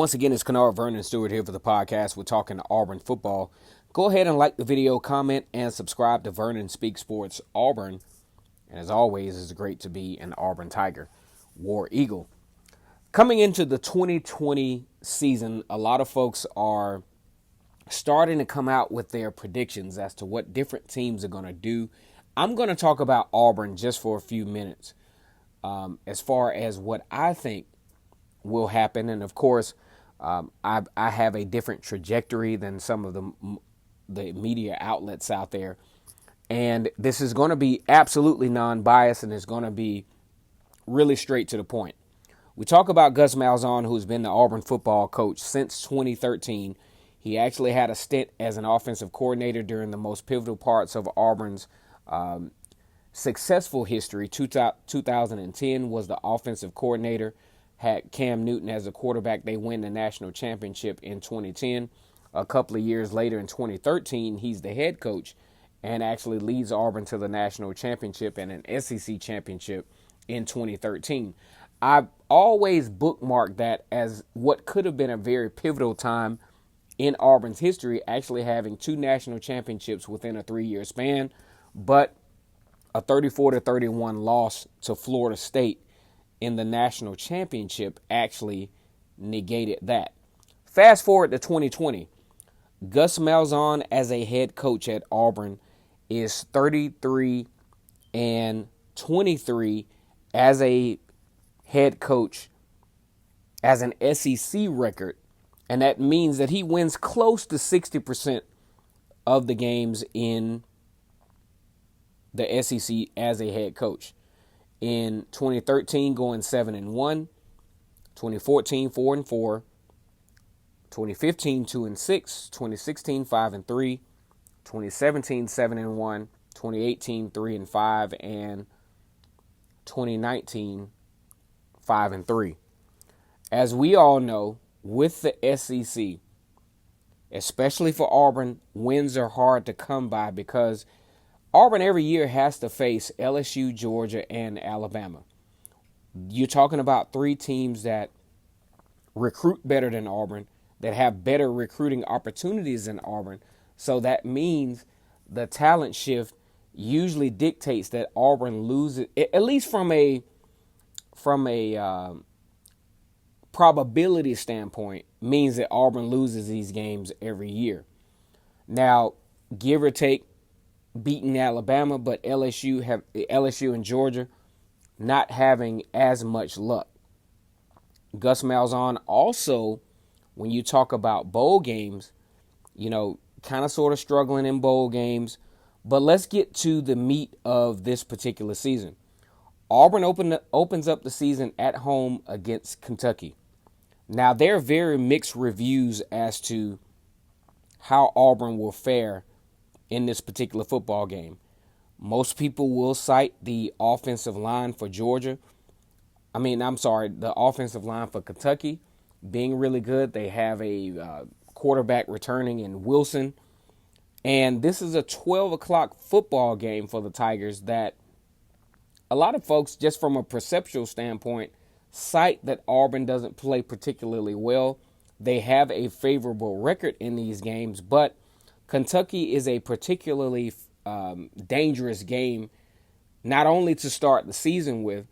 Once again, it's Kennard Vernon Stewart here for the podcast. We're talking Auburn football. Go ahead and like the video, comment, and subscribe to Vernon Speak Sports Auburn. And as always, it's great to be an Auburn Tiger, War Eagle. Coming into the 2020 season, a lot of folks are starting to come out with their predictions as to what different teams are going to do. I'm going to talk about Auburn just for a few minutes as far as what I think will happen. And of course, I have a different trajectory than some of the media outlets out there. And this is going to be absolutely non-biased, and it's going to be really straight to the point. We talk about Gus Malzahn, who's been the Auburn football coach since 2013. He actually had a stint as an offensive coordinator during the most pivotal parts of Auburn's successful history. 2010 was the offensive coordinator, had Cam Newton as a quarterback. They win the national championship in 2010. A couple of years later in 2013, he's the head coach and actually leads Auburn to the national championship and an SEC championship in 2013. I've always bookmarked that as what could have been a very pivotal time in Auburn's history, actually having two national championships within a 3-year span, but a 34-31 loss to Florida State in the national championship actually negated that. Fast forward to 2020. Gus Malzahn as a head coach at Auburn is 33-23 as a head coach as an SEC record. And that means that he wins close to 60% of the games in the SEC as a head coach. In 2013, going 7-1, 2014, 4-4, 2015, 2-6, 2016, 5-3, 2017, 7-1, 2018, 3-5, and 2019, 5-3. As we all know, with the SEC, especially for Auburn, wins are hard to come by because Auburn every year has to face LSU, Georgia, and Alabama. You're talking about three teams that recruit better than Auburn, that have better recruiting opportunities than Auburn. So that means the talent shift usually dictates that Auburn loses, at least from a probability standpoint, means that Auburn loses these games every year. Now, give or take, beating Alabama, but LSU and Georgia not having as much luck. Gus Malzahn also, when you talk about bowl games, kind of sort of struggling in bowl games. But let's get to the meat of this particular season. Auburn opens up the season at home against Kentucky. Now, there are very mixed reviews as to how Auburn will fare in this particular football game. Most people will cite the offensive line for the offensive line for Kentucky being really good. They have a quarterback returning in Wilson. And this is a 12 o'clock football game for the Tigers that a lot of folks, just from a perceptual standpoint, cite that Auburn doesn't play particularly well. They have a favorable record in these games, but Kentucky is a particularly dangerous game, not only to start the season with,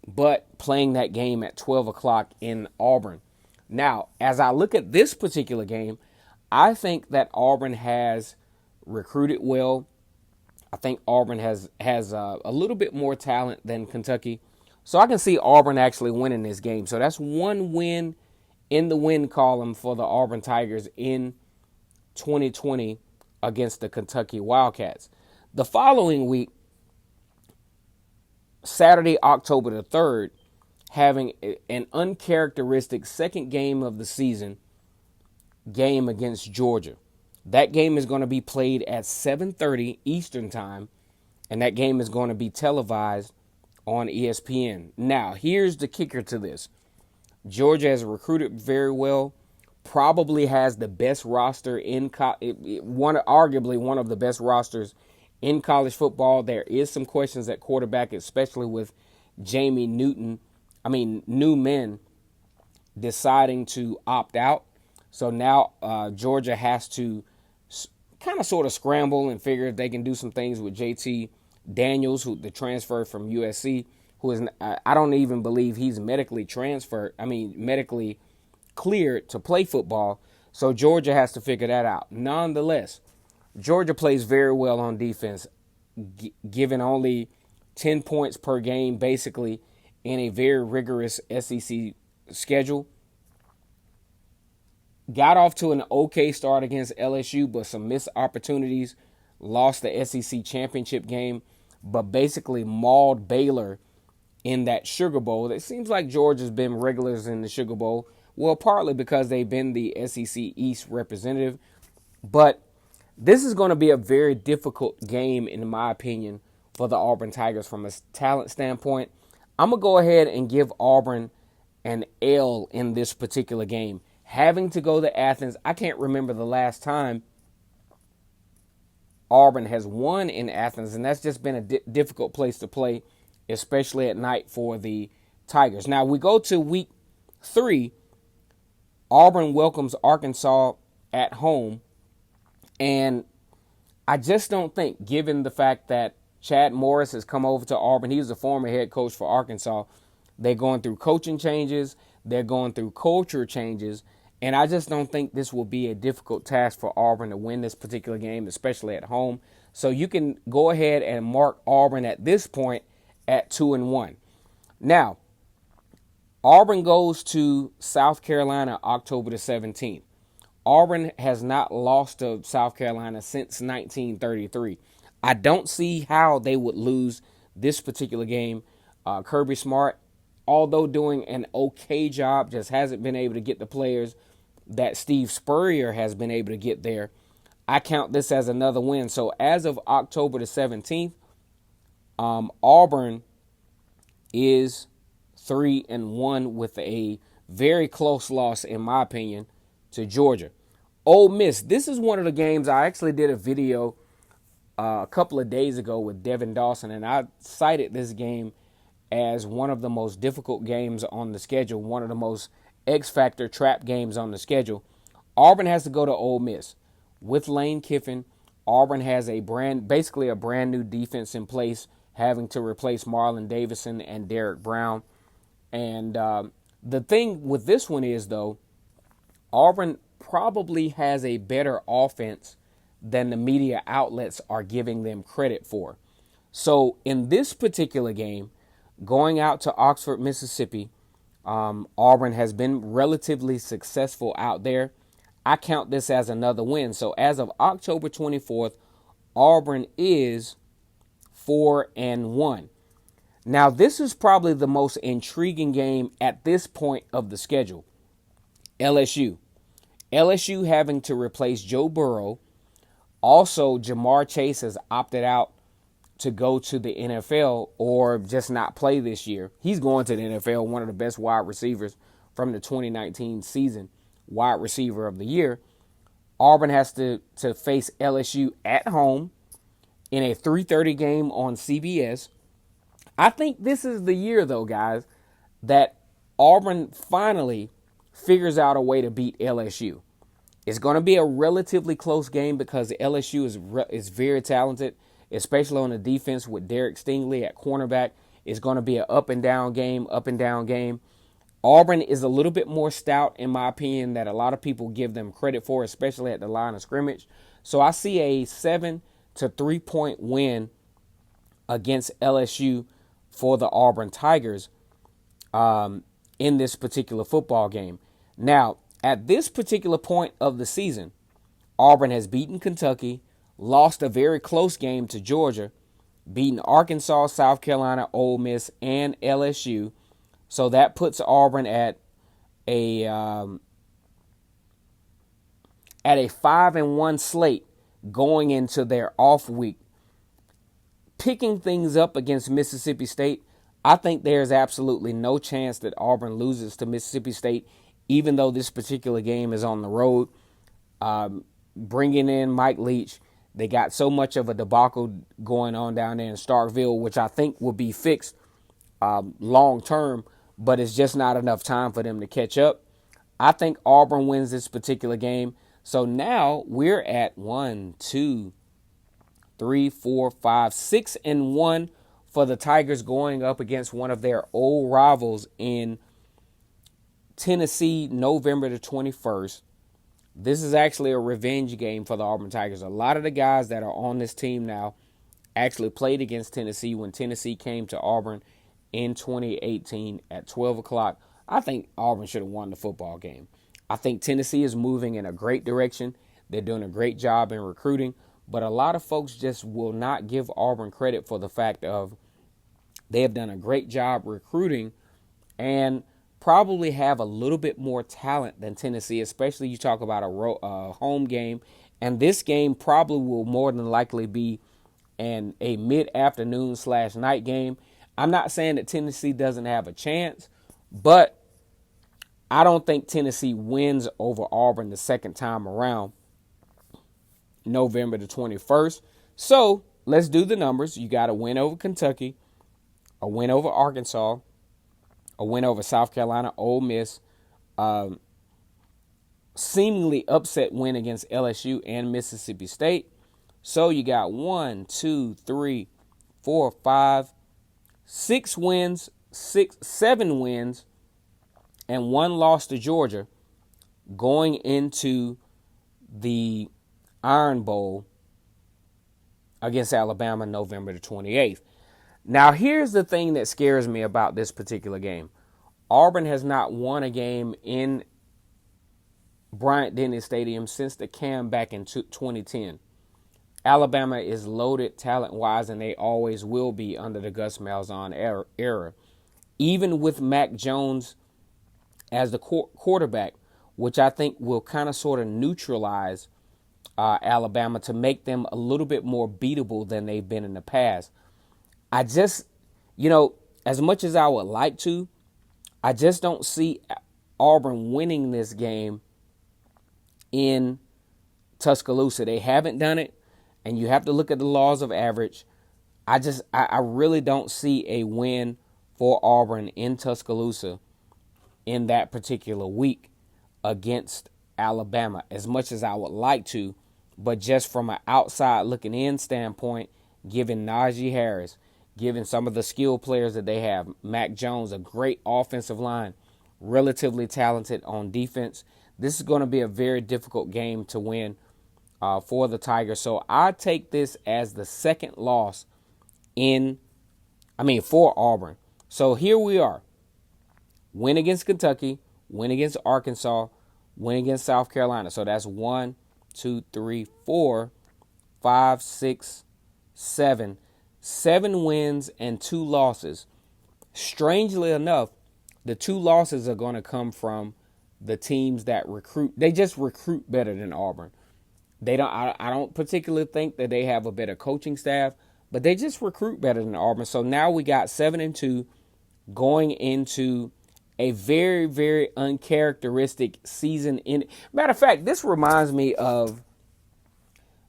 but playing that game at 12 o'clock in Auburn. Now, as I look at this particular game, I think that Auburn has recruited well. I think Auburn has a little bit more talent than Kentucky. So I can see Auburn actually winning this game. So that's one win in the win column for the Auburn Tigers in 2020 against the Kentucky Wildcats. The following week, Saturday, October the 3rd, having an uncharacteristic second game of the season game against Georgia. That game is going to be played at 7:30 Eastern Time, and that game is going to be televised on ESPN. Now, here's the kicker to this. Georgia has recruited very well, probably has the best roster arguably one of the best rosters in college football. There is some questions at quarterback, especially with Newman deciding to opt out. So now Georgia has to kind of sort of scramble and figure if they can do some things with JT Daniels, who the transfer from USC, who is I don't even believe he's medically transferred. I mean, medically cleared to play football. So Georgia has to figure that out. Nonetheless, Georgia plays very well on defense, given only 10 points per game, basically, in a very rigorous SEC schedule. Got off to an okay start against LSU, but some missed opportunities. Lost the SEC championship game, but basically mauled Baylor in that Sugar Bowl. It seems like Georgia's been regulars in the Sugar Bowl. Well, partly because they've been the SEC East representative. But this is going to be a very difficult game, in my opinion, for the Auburn Tigers from a talent standpoint. I'm going to go ahead and give Auburn an L in this particular game. Having to go to Athens, I can't remember the last time Auburn has won in Athens, and that's just been a difficult place to play, especially at night for the Tigers. Now, we go to week 3. Auburn welcomes Arkansas at home, and I just don't think, given the fact that Chad Morris has come over to Auburn, he was a former head coach for Arkansas, they're going through coaching changes, they're going through culture changes, and I just don't think this will be a difficult task for Auburn to win this particular game, especially at home. So you can go ahead and mark Auburn at this point at 2-1. Now, Auburn goes to South Carolina October the 17th. Auburn has not lost to South Carolina since 1933. I don't see how they would lose this particular game. Kirby Smart, although doing an okay job, just hasn't been able to get the players that Steve Spurrier has been able to get there. I count this as another win. So as of October the 17th, Auburn is 3-1 with a very close loss, in my opinion, to Georgia. Ole Miss, this is one of the games I actually did a video a couple of days ago with Devin Dawson, and I cited this game as one of the most difficult games on the schedule, one of the most X-Factor trap games on the schedule. Auburn has to go to Ole Miss. With Lane Kiffin, Auburn has basically a brand new defense in place, having to replace Marlon Davidson and Derek Brown. And the thing with this one is, though, Auburn probably has a better offense than the media outlets are giving them credit for. So in this particular game, going out to Oxford, Mississippi, Auburn has been relatively successful out there. I count this as another win. So as of October 24th, Auburn is 4-1. Now, this is probably the most intriguing game at this point of the schedule. LSU. LSU having to replace Joe Burrow. Also, Jamar Chase has opted out to go to the NFL or just not play this year. He's going to the NFL, one of the best wide receivers from the 2019 season, wide receiver of the year. Auburn has to face LSU at home in a 3:30 game on CBS. I think this is the year, though, guys, that Auburn finally figures out a way to beat LSU. It's going to be a relatively close game because LSU is very talented, especially on the defense with Derek Stingley at cornerback. It's going to be an up and down game. Auburn is a little bit more stout, in my opinion, that a lot of people give them credit for, especially at the line of scrimmage. So I see a 7 to 3 point win against LSU for the Auburn Tigers in this particular football game. Now, at this particular point of the season, Auburn has beaten Kentucky, lost a very close game to Georgia, beaten Arkansas, South Carolina, Ole Miss, and LSU. So that puts Auburn at a 5-1 slate going into their off week. Picking things up against Mississippi State, I think there's absolutely no chance that Auburn loses to Mississippi State, even though this particular game is on the road. Bringing in Mike Leach, they got so much of a debacle going on down there in Starkville, which I think will be fixed long term, but it's just not enough time for them to catch up. I think Auburn wins this particular game. So now we're at 6-1 for the Tigers going up against one of their old rivals in Tennessee, November the 21st. This is actually a revenge game for the Auburn Tigers. A lot of the guys that are on this team now actually played against Tennessee when Tennessee came to Auburn in 2018 at 12 o'clock. I think Auburn should have won the football game. I think Tennessee is moving in a great direction. They're doing a great job in recruiting, but a lot of folks just will not give Auburn credit for the fact of they have done a great job recruiting and probably have a little bit more talent than Tennessee, especially you talk about a home game. And this game probably will more than likely be a mid-afternoon / night game. I'm not saying that Tennessee doesn't have a chance, but I don't think Tennessee wins over Auburn the second time around, November the 21st. So let's do the numbers. You got a win over Kentucky, a win over Arkansas, a win over South Carolina, Ole Miss, seemingly upset win against LSU and Mississippi State. So you got 7 wins, and 1 loss to Georgia going into the Iron Bowl against Alabama November the 28th. Now, here's the thing that scares me about this particular game. Auburn has not won a game in Bryant-Denny Stadium since the Cam back in 2010. Alabama is loaded talent-wise, and they always will be under the Gus Malzahn era. Even with Mac Jones as the quarterback, which I think will kind of sort of neutralize Alabama to make them a little bit more beatable than they've been in the past. I just, as much as I would like to, I just don't see Auburn winning this game in Tuscaloosa. They haven't done it, and you have to look at the laws of average. I really don't see a win for Auburn in Tuscaloosa in that particular week against Alabama, as much as I would like to. But just from an outside looking in standpoint, given Najee Harris, given some of the skill players that they have, Mac Jones, a great offensive line, relatively talented on defense, this is going to be a very difficult game to win for the Tigers. So I take this as the second loss for Auburn. So here we are. Win against Kentucky, win against Arkansas, win against South Carolina. So that's 1, 2, 3, 4, 5, 6, 7. 7 wins and 2 losses. Strangely enough, the 2 losses are going to come from the teams that recruit. They just recruit better than Auburn. I don't particularly think that they have a better coaching staff, but they just recruit better than Auburn. So now we got 7-2 going into a very, very uncharacteristic season. Matter of fact, this reminds me of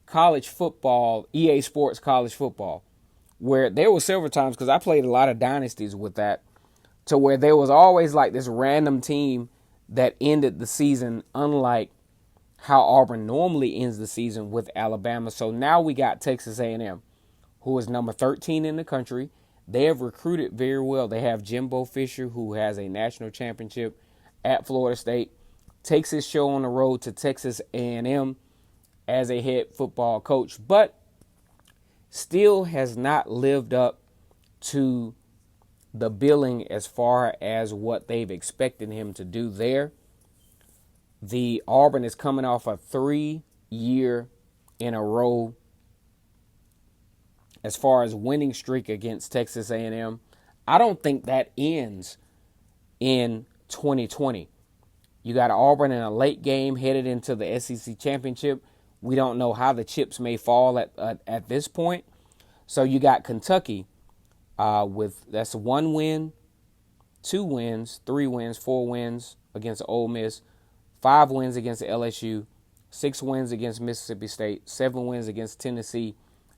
college football, EA Sports college football, where there were several times, because I played a lot of dynasties with that, to where there was always like this random team that ended the season, unlike how Auburn normally ends the season with Alabama. So now we got Texas A&M, who is number 13 in the country. They have recruited very well. They have Jimbo Fisher, who has a national championship at Florida State, takes his show on the road to Texas A&M as a head football coach, but still has not lived up to the billing as far as what they've expected him to do there. The Auburn is coming off a 3-year in a row as far as winning streak against Texas A&M. I don't think that ends in 2020. You got Auburn in a late game headed into the SEC championship. We don't know how the chips may fall at this point. So you got Kentucky that's 1 win, 2 wins, 3 wins, 4 wins against Ole Miss, 5 wins against LSU, 6 wins against Mississippi State, 7 wins against Tennessee,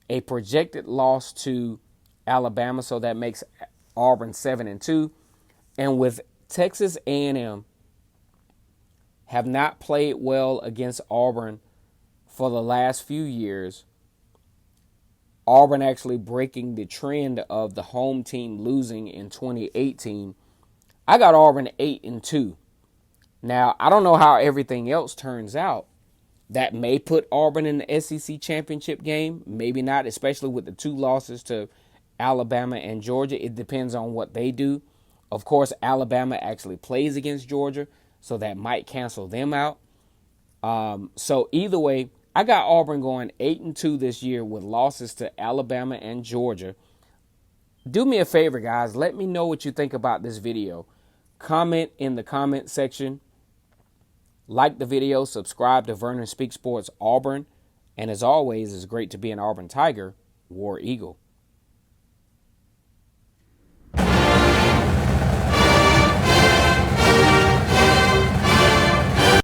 a projected loss to Alabama, so that makes Auburn 7-2. And with Texas A&M have not played well against Auburn for the last few years. Auburn actually breaking the trend of the home team losing in 2018. I got Auburn 8-2. Now, I don't know how everything else turns out. That may put Auburn in the SEC championship game. Maybe not, especially with the 2 losses to Alabama and Georgia. It depends on what they do. Of course, Alabama actually plays against Georgia, so that might cancel them out. So either way, I got Auburn going 8-2 this year with losses to Alabama and Georgia. Do me a favor, guys. Let me know what you think about this video. Comment in the comment section. Like the video. Subscribe to Vernon Speaks Sports Auburn. And as always, it's great to be an Auburn Tiger, War Eagle.